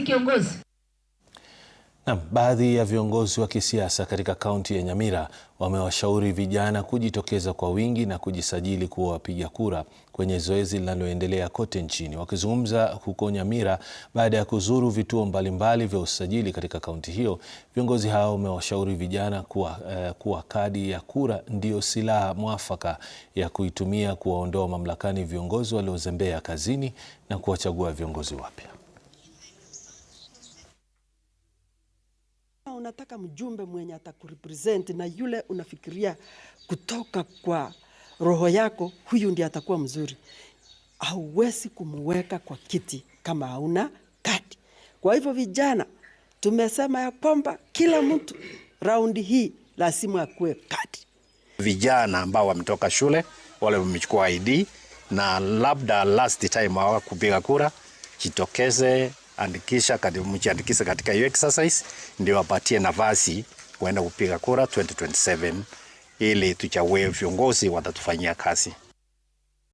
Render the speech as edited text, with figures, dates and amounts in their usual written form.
kiongozi. Na baadhi ya viongozi wa kisiasa katika kaunti ya Nyamira wamewashauri vijana kujitokeza kwa wingi na kujisajili kuwa wapiga kura kwenye zoezi linaloendelea kote nchini. Wakizungumza huko Nyamira baada ya kuzuru vituo mbalimbali vya usajili katika kaunti hiyo, viongozi hao wamewashauri vijana kuwa kadi ya kura ndio silaha mwafaka ya kuitumia kuwaondoa mamlakani viongozi waliozembea kazini na kuwachagua viongozi wapya. Unataka mjumbe mwenye atakurepresent na yule unafikiria kutoka kwa roho yako, huyu ndiye atakuwa mzuri. Hauwezi kumweka kwa kiti kama hauna kadi. Kwa hivyo vijana, tumesema ya kwamba kila mtu raundi hii lazima akuwe kadi. Vijana ambao wametoka shule, wale wamechukua ID na labda last time hawakupiga kura, jitokeze, mjiandikishe katika hiyo exercise ndio wapatie nafasi kuenda kupiga kura 2027 ili tuchague viongozi watatufanyia kazi.